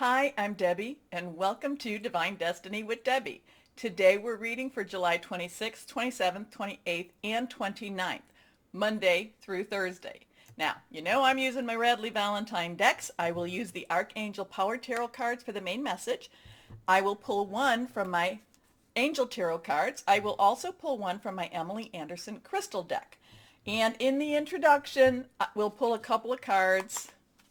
Hi, I'm Debbie, and welcome to Divine Destiny with Debbie. Today we're reading for July 26th, 27th, 28th, and 29th, Monday through Thursday. Now, you know I'm using my Radley Valentine decks. I will use the Archangel Power Tarot cards for the main message. I will pull one from my Angel Tarot cards. I will also pull one from my Emily Anderson Crystal deck. And in the introduction, we'll pull a couple of cards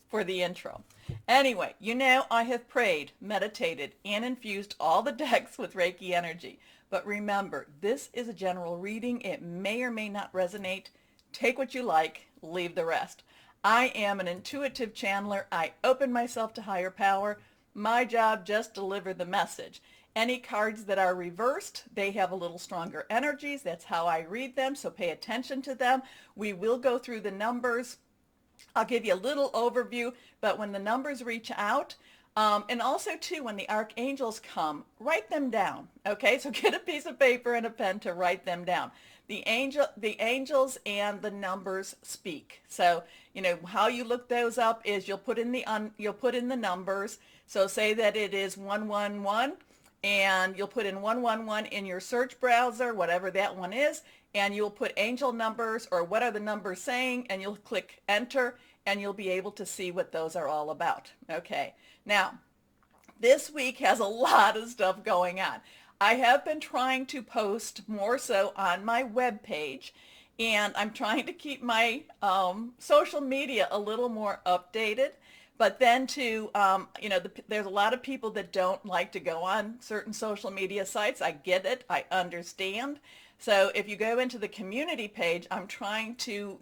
for the intro. Anyway, you know I have prayed, meditated, and infused all the decks with Reiki energy. But remember, this is a general reading. It may or may not resonate. Take what you like, leave the rest. I am an intuitive channeler. I open myself to higher power. My job, just deliver the message. Any cards that are reversed, they have a little stronger energies. That's how I read them, so pay attention to them. We will go through the numbers. I'll give you a little overview, but when the numbers reach out, and also too, when the archangels come, write them down. Okay, so get a piece of paper and a pen to write them down. The angels and the numbers speak. So you know how you look those up is you'll put in the numbers. So say that it is 111, and you'll put in 111 in your search browser, whatever that one is, and you'll put angel numbers or what are the numbers saying, and you'll click enter, and you'll be able to see what those are all about. Okay, now this week has a lot of stuff going on. I have been trying to post more so on my web page, and I'm trying to keep my social media a little more updated. But then too, there's a lot of people that don't like to go on certain social media sites. I get it. I understand. So if you go into the community page, I'm trying to,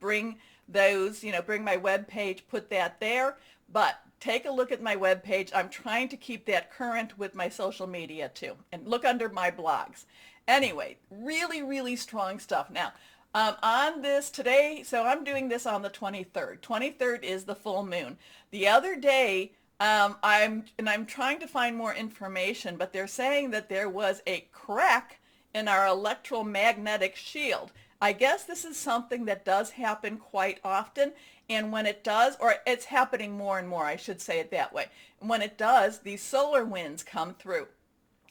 bring bring my web page, put that there. But take a look at my web page. I'm trying to keep that current with my social media too. And look under my blogs. Anyway, really, really strong stuff. Now, on this today, so I'm doing this on the 23rd. 23rd is the full moon. The other day, I'm trying to find more information, but they're saying that there was a crack in our electromagnetic shield. I guess this is something that does happen quite often, and when it does, or it's happening more and more, I should say it that way. And when it does, these solar winds come through.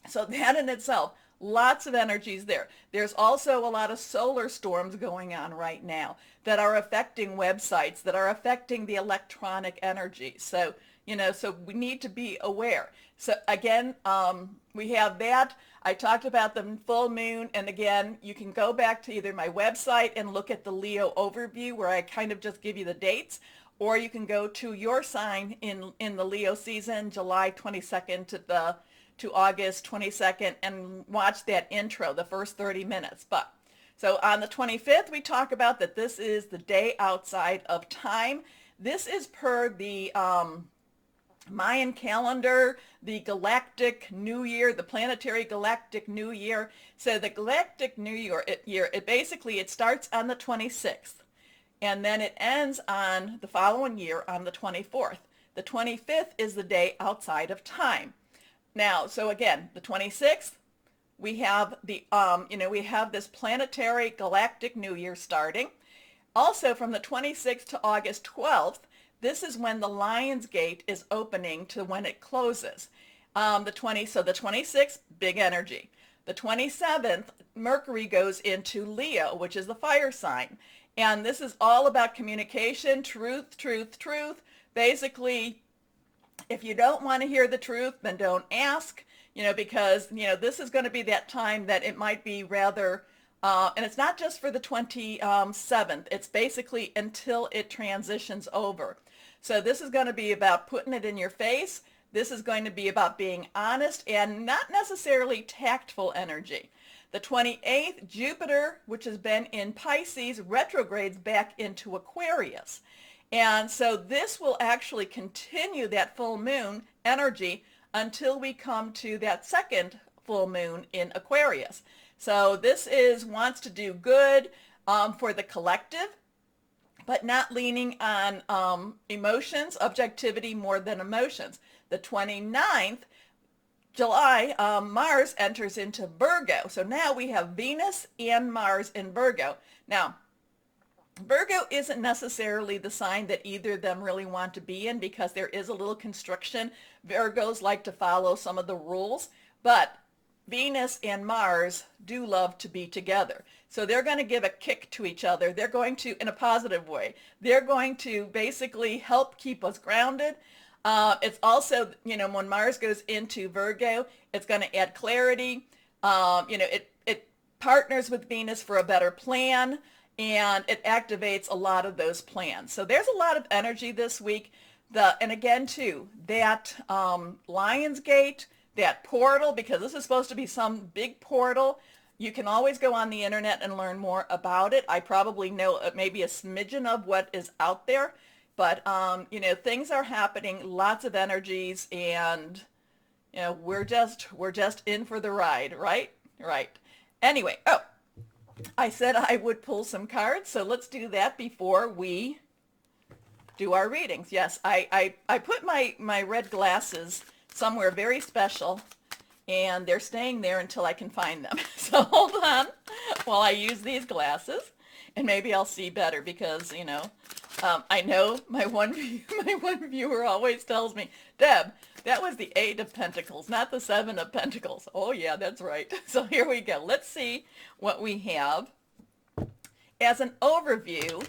So that in itself, lots of energies there. There's also a lot of solar storms going on right now that are affecting websites, that are affecting the electronic energy. So, so we need to be aware. So again, we have that. I talked about the full moon, and again, you can go back to either my website and look at the Leo overview where I kind of just give you the dates, or you can go to your sign in the Leo season, July 22nd to August 22nd, and watch that intro, the first 30 minutes. But so on the 25th, we talk about that this is the day outside of time. This is per the Mayan calendar, the galactic new year, the planetary galactic new year. So the galactic new year, it starts on the 26th, and then it ends on the following year on the 24th. The 25th is the day outside of time. Now, so again, the 26th, we have we have this planetary galactic new year starting. Also from the 26th to August 12th, this is when the Lion's Gate is opening to when it closes. So the 26th, big energy. The 27th, Mercury goes into Leo, which is the fire sign. And this is all about communication, truth, truth, truth. Basically, if you don't want to hear the truth, then don't ask, because, this is going to be that time that it might be rather, and it's not just for the 27th, it's basically until it transitions over. So this is going to be about putting it in your face. This is going to be about being honest and not necessarily tactful energy. The 28th, Jupiter, which has been in Pisces, retrogrades back into Aquarius. And so this will actually continue that full moon energy until we come to that second full moon in Aquarius. So this wants to do good for the collective, but not leaning on emotions, objectivity more than emotions. The 29th, July, Mars enters into Virgo. So now we have Venus and Mars in Virgo. Now, Virgo isn't necessarily the sign that either of them really want to be in because there is a little constriction. Virgos like to follow some of the rules, but Venus and Mars do love to be together. So they're going to give a kick to each other. They're going to, in a positive way, they're going to basically help keep us grounded. It's also, when Mars goes into Virgo, it's going to add clarity. It partners with Venus for a better plan, and it activates a lot of those plans. So there's a lot of energy this week. And again, too, that Lionsgate, that portal, because this is supposed to be some big portal. You can always go on the internet and learn more about it. I probably know maybe a smidgen of what is out there, but things are happening, lots of energies, and we're just in for the ride, right? Right. Anyway, I said I would pull some cards, so let's do that before we do our readings. Yes, I put my red glasses somewhere very special, and they're staying there until I can find them. So hold on while I use these glasses, and maybe I'll see better because, I know my one viewer always tells me, Deb, that was the Eight of Pentacles, not the Seven of Pentacles. Oh yeah, that's right. So here we go. Let's see what we have as an overview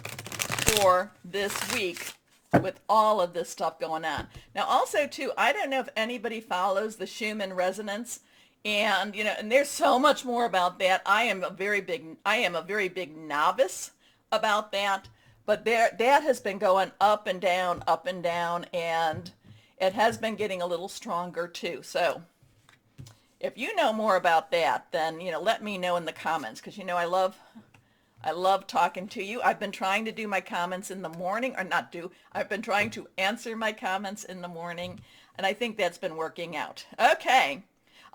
for this week with all of this stuff going on. Now also too, I don't know if anybody follows the Schumann resonance, and and there's so much more about that. I am a very big novice about that, but that has been going up and down, and it has been getting a little stronger too. So if you know more about that, then let me know in the comments, because I love talking to you. I've been trying to do my comments in the morning, or not do. I've been trying to answer my comments in the morning, and I think that's been working out. Okay.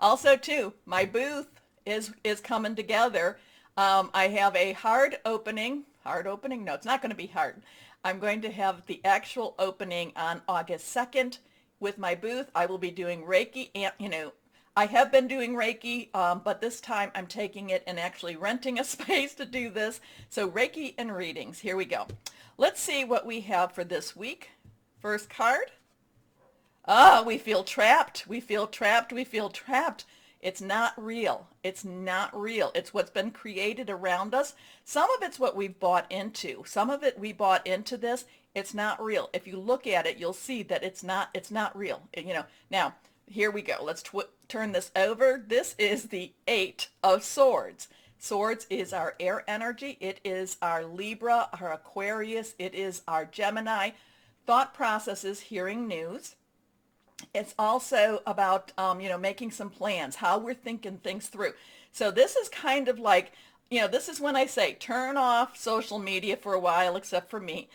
Also too, my booth is coming together. I have a hard opening. No, it's not going to be hard. I'm going to have the actual opening on August 2nd with my booth. I will be doing Reiki, and I have been doing Reiki, but this time I'm taking it and actually renting a space to do this. So Reiki and readings. Here we go. Let's see what we have for this week. First card. We feel trapped. We feel trapped. We feel trapped. It's not real. It's not real. It's what's been created around us. Some of it's what we've bought into. Some of it we bought into this. It's not real. If you look at it, you'll see that it's not real. Now, here we go. Let's turn this over. This is the Eight of Swords. Swords is our air energy. It is our Libra, our Aquarius. It is our Gemini. Thought processes, hearing news. It's also about, making some plans, how we're thinking things through. So this is kind of like, this is when I say turn off social media for a while, except for me.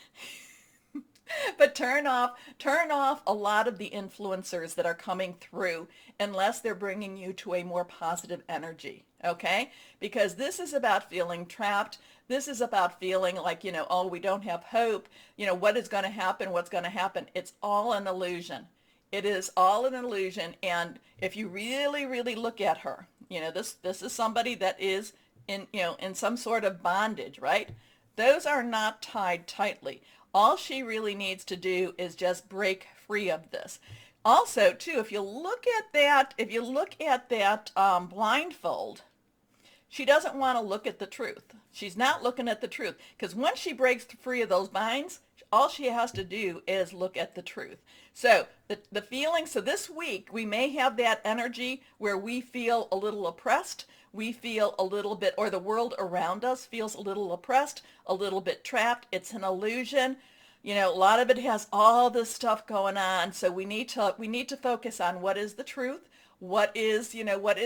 But turn off a lot of the influencers that are coming through unless they're bringing you to a more positive energy, okay? Because this is about feeling trapped. This is about feeling like, oh, we don't have hope. What is going to happen? What's going to happen? It's all an illusion. It is all an illusion. And if you really, really look at her, this is somebody that is in some sort of bondage, right? Those are not tied tightly. All she really needs to do is just break free of this. Also, too, if you look at that blindfold, she doesn't want to look at the truth. She's not looking at the truth, because once she breaks free of those binds, all she has to do is look at the truth. So the feeling, so this week we may have that energy where we feel a little oppressed. We feel a little bit, or the world around us feels a little oppressed, a little bit trapped. It's an illusion. A lot of it has all this stuff going on. So we need to focus on what is the truth, what is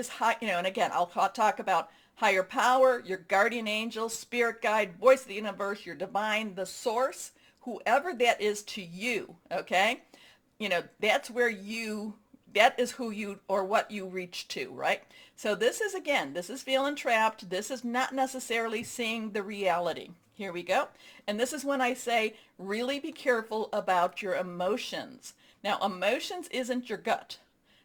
high, and again, I'll talk about higher power, your guardian angel, spirit guide, voice of the universe, your divine, the source, whoever that is to you, okay? That's where that is who you, or what you reach to, right? So this is feeling trapped. This is not necessarily seeing the reality. Here we go. And this is when I say, really be careful about your emotions. Now, emotions isn't your gut.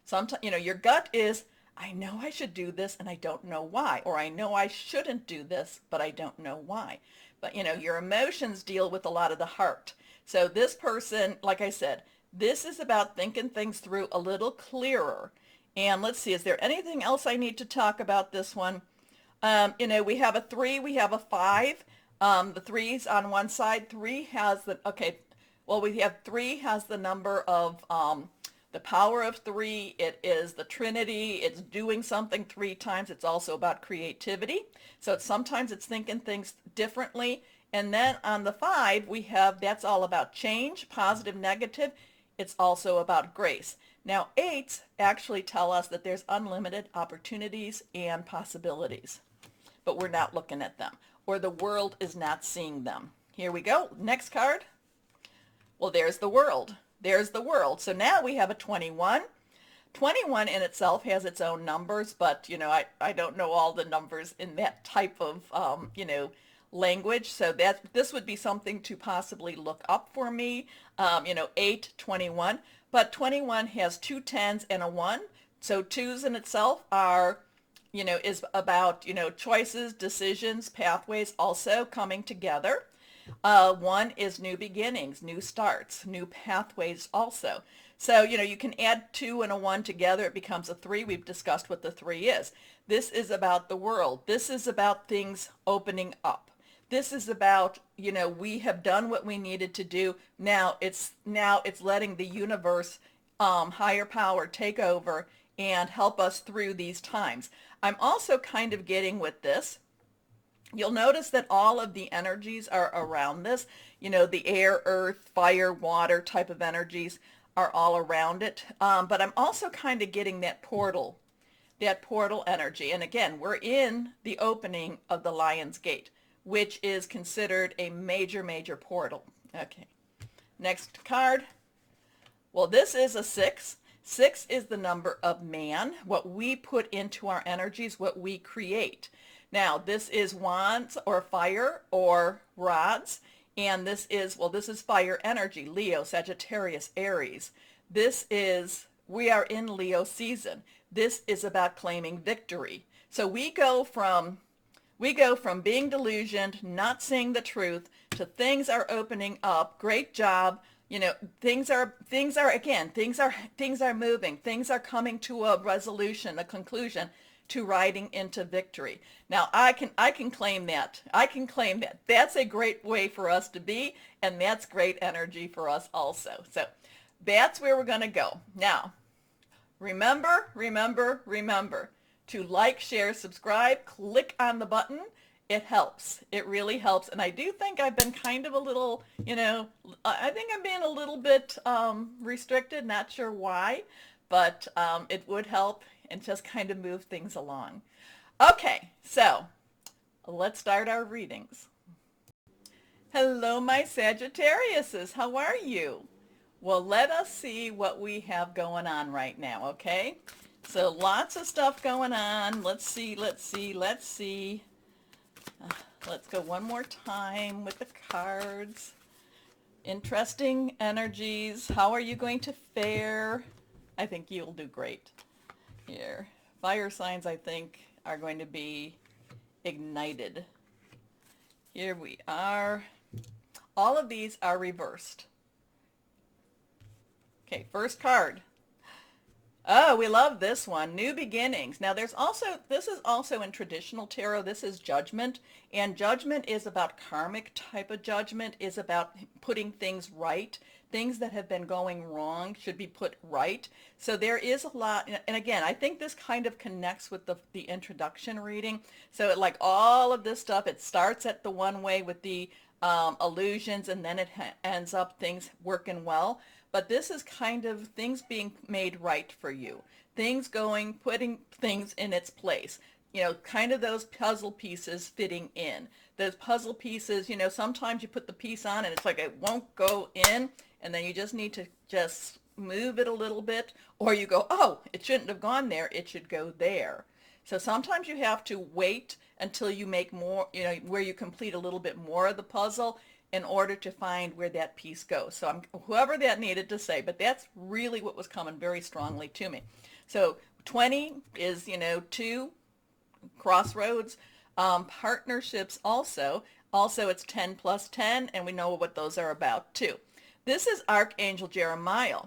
Sometimes, your gut is, I know I should do this and I don't know why. Or I know I shouldn't do this, but I don't know why. But, your emotions deal with a lot of the heart. So this person, like I said, this is about thinking things through a little clearer. And let's see, is there anything else I need to talk about this one? We have a 3, we have a 5. The 3's on one side. 3 has we have 3 has the number of the power of 3. It is the Trinity. It's doing something 3 times. It's also about creativity. So sometimes it's thinking things differently. And then on the 5, we have, that's all about change, positive, negative. It's also about grace. Now, 8s actually tell us that there's unlimited opportunities and possibilities, but we're not looking at them, or the world is not seeing them. Here we go. Next card. Well, there's the world. There's the world. So now we have a 21. 21 in itself has its own numbers, but, I don't know all the numbers in that type of, language. So this would be something to possibly look up for me. 8, 21. But 21 has 2 10s and a 1. So 2s in itself are, is about, choices, decisions, pathways also coming together. 1 is new beginnings, new starts, new pathways also. So, you can add 2 and a 1 together. It becomes a 3. We've discussed what the 3 is. This is about the world. This is about things opening up. This is about, we have done what we needed to do. Now it's letting the universe, higher power, take over and help us through these times. I'm also kind of getting with this. You'll notice that all of the energies are around this. The air, earth, fire, water type of energies are all around it. But I'm also kind of getting that portal energy. And again, we're in the opening of the Lion's Gate, which is considered a major, major portal. Okay. Next card. Well, this is a 6. 6 is the number of man, what we put into our energies, what we create. Now, this is wands or fire or rods, and this is fire energy, Leo, Sagittarius, Aries. We are in Leo season. This is about claiming victory. So we go from being delusioned, not seeing the truth, to things are opening up. Great job. Things are moving. Things are coming to a resolution, a conclusion, to riding into victory. Now, I can claim that. I can claim that. That's a great way for us to be, and that's great energy for us also. So that's where we're going to go. Now, remember to like, share, subscribe, click on the button. It helps. It really helps. And I do think I've been kind of a little, I think I'm being a little bit restricted, not sure why, but it would help and just kind of move things along. Okay, so let's start our readings. Hello, my Sagittariuses. How are you? Well, let us see what we have going on right now, okay? So lots of stuff going on. Let's see. Let's go one more time with the cards. Interesting energies. How are you going to fare? I think you'll do great. Here, fire signs, I think, are going to be ignited. Here we are. All of these are reversed. Okay, first card. Oh, we love this one. New beginnings. Now this is also in traditional tarot. This is judgment. And judgment is about karmic type of judgment, is about putting things right. Things that have been going wrong should be put right. So there is a lot. And again, I think this kind of connects with the introduction reading. So like all of this stuff, it starts at the one way with the illusions, and then it ends up things working well. But this is kind of things being made right for you. Putting things in its place. Kind of those puzzle pieces fitting in. Those puzzle pieces, sometimes you put the piece on and it's like it won't go in, and then you just need to just move it a little bit, or you go, oh, it shouldn't have gone there, it should go there. So sometimes you have to wait until you make more, where you complete a little bit more of the puzzle in order to find where that piece goes. So whoever that needed to say, but that's really what was coming very strongly to me. So 20 is, 2 crossroads, partnerships also. Also, it's 10 plus 10, and we know what those are about too. This is Archangel Jeremiah.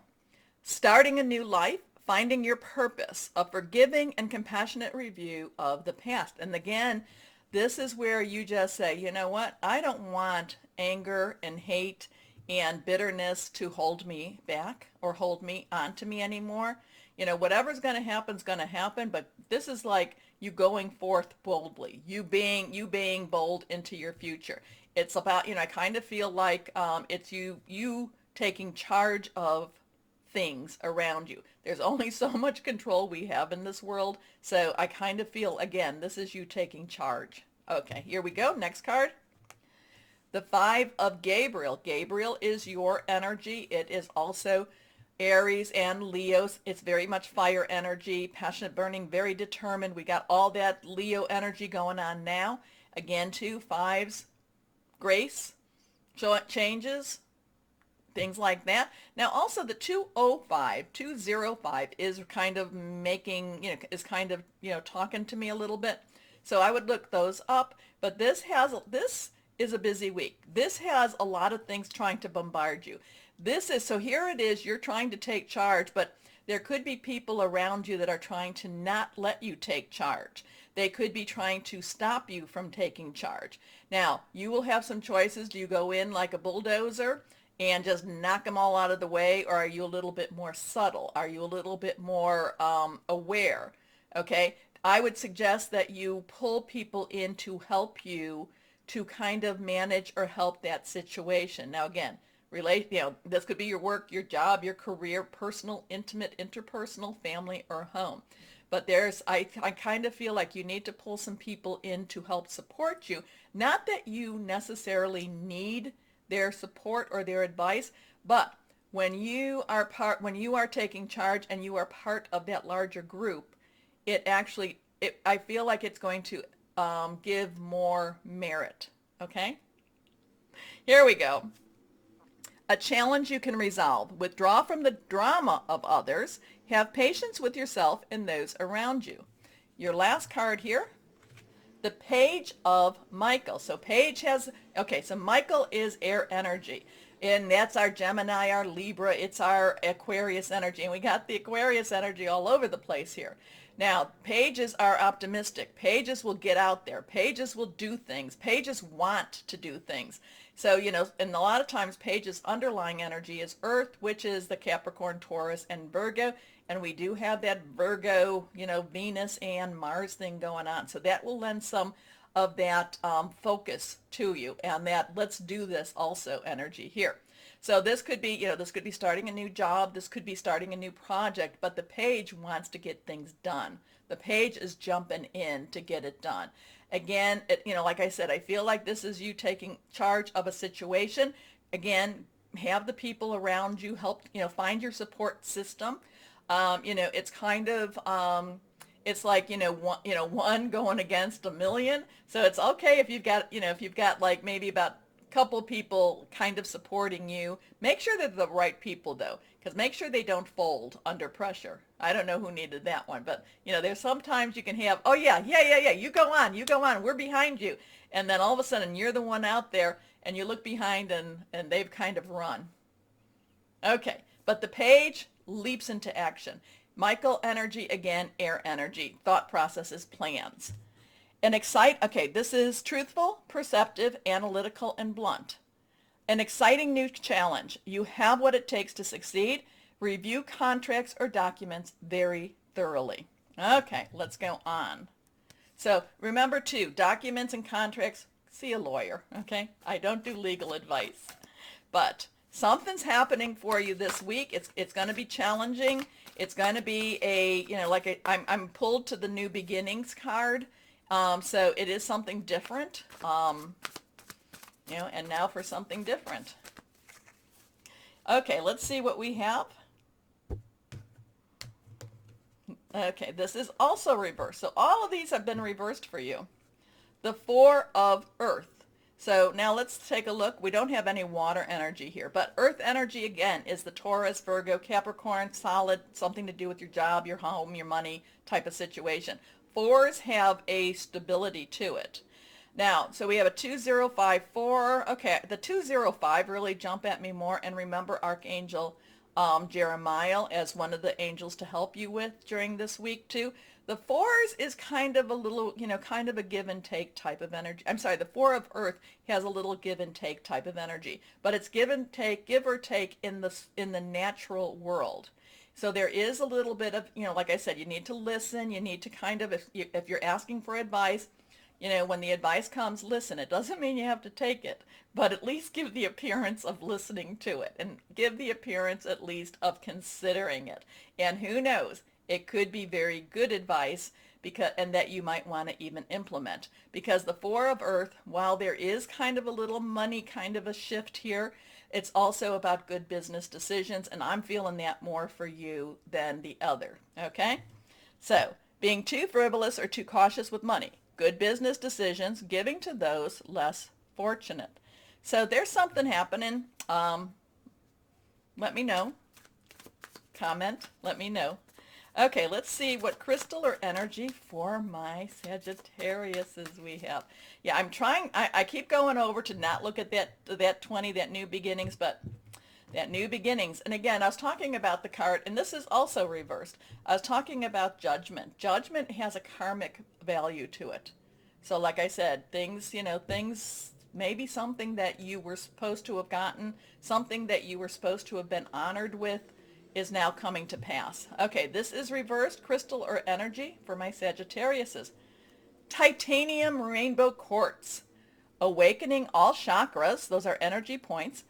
Starting a new life, finding your purpose, a forgiving and compassionate review of the past. And again, this is where you just say, you know what? I don't want anger and hate and bitterness to hold me back or hold me onto me anymore. You know, whatever's going to happen is going to happen, but this is like you going forth boldly, you being bold into your future. It's about, you know, I kind of feel like it's you taking charge of things around you. There's only so much control we have in this world. So I kind of feel, again, this is you taking charge. Okay, here we go. Next card. The Five of Gabriel. Gabriel is your energy. It is also Aries and Leos. It's very much fire energy, passionate, burning, very determined. We got all that Leo energy going on now. Again, too, fives, grace, changes, things like that. Now also the 205 is kind of making, you know, is kind of, you know, talking to me a little bit. So I would look those up, but this is a busy week. This has a lot of things trying to bombard you. So here it is, you're trying to take charge, but there could be people around you that are trying to not let you take charge. They could be trying to stop you from taking charge. Now, you will have some choices. Do you go in like a bulldozer and just knock them all out of the way, or are you a little bit more subtle? Are you a little bit more aware? Okay, I would suggest that you pull people in to help you to kind of manage or help that situation. Now again, this could be your work, your job, your career, personal, intimate, interpersonal, family, or home. But I kind of feel like you need to pull some people in to help support you. Not that you necessarily need their support or their advice, but when you are taking charge and you are part of that larger group, I feel like it's going to give more merit. Okay? Here we go. A challenge you can resolve. Withdraw from the drama of others. Have patience with yourself and those around you. Your last card here, the Page of Michael. So so Michael is air energy. And that's our Gemini, our Libra, it's our Aquarius energy. And we got the Aquarius energy all over the place here. Now, pages are optimistic. Pages will get out there. Pages will do things. Pages want to do things. So, you know, and a lot of times pages' underlying energy is Earth, which is the Capricorn, Taurus, and Virgo. And we do have that Virgo, you know, Venus and Mars thing going on. So that will lend some of that focus to you, and that let's do this also energy here. So this could be, you know, this could be starting a new job. This could be starting a new project, but the page wants to get things done. The page is jumping in to get it done. Again, you know, like I said, I feel like this is you taking charge of a situation. Again, have the people around you help, you know, find your support system. You know, it's kind of, it's like, one going against a million. So it's okay if you've got like maybe about a couple people kind of supporting you. Make sure they're the right people though, because make sure they don't fold under pressure. I don't know who needed that one, but you know, there's sometimes you can have, oh yeah, you go on, we're behind you. And then all of a sudden you're the one out there and you look behind and they've kind of run. Okay, but the page leaps into action. Michael energy, again, air energy, thought processes, plans. Okay, this is truthful, perceptive, analytical, and blunt. An exciting new challenge. You have what it takes to succeed. Review contracts or documents very thoroughly. Okay, let's go on. So remember too, documents and contracts, see a lawyer, okay? I don't do legal advice. But something's happening for you this week. It's going to be challenging. It's going to be I'm pulled to the new beginnings card. So it is something different. And now for something different. Okay, let's see what we have. Okay, this is also reversed. So all of these have been reversed for you. The Four of Earth. So now let's take a look. We don't have any water energy here, but earth energy again is the Taurus, Virgo, Capricorn, solid, something to do with your job, your home, your money type of situation. Fours have a stability to it. Now, so we have a 2054. Okay, the 205 really jump at me more. And remember Archangel Jeremiah as one of the angels to help you with during this week too. The fours is kind of a little, kind of a give and take type of energy. I'm sorry, the four of earth has a little give and take type of energy, but it's give and take, give or take in the natural world. So there is a little bit of, like I said, you need to listen. You need to kind of, if you're asking for advice, when the advice comes, listen. It doesn't mean you have to take it, but at least give the appearance of listening to it and give the appearance at least of considering it. And who knows, it could be very good advice and that you might want to even implement. Because the four of earth, while there is kind of a little money kind of a shift here, it's also about good business decisions, and I'm feeling that more for you than the other, okay? So, being too frivolous or too cautious with money. Good business decisions, giving to those less fortunate. So there's something happening. Let me know. Comment. Let me know. Okay, let's see what crystal or energy for my Sagittariuses we have. Yeah, I'm trying. I keep going over to not look at that 20, that new beginnings, but that new beginnings. And again, I was talking about the card, and this is also reversed. I was talking about judgment. Judgment has a karmic value to it. So like I said, things, maybe something that you were supposed to have gotten, something that you were supposed to have been honored with is now coming to pass. Okay, this is reversed crystal or energy for my Sagittariuses. Titanium rainbow quartz. Awakening all chakras, those are energy points.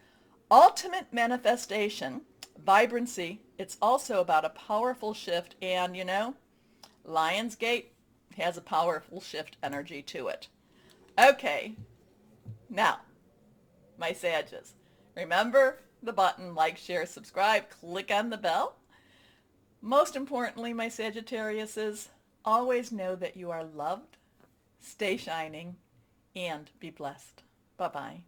Ultimate manifestation, vibrancy. It's also about a powerful shift, and Lionsgate has a powerful shift energy to it. Okay, now, my Sages, remember the button, like, share, subscribe, click on the bell. Most importantly, my Sagittariuses, always know that you are loved, stay shining, and be blessed. Bye-bye.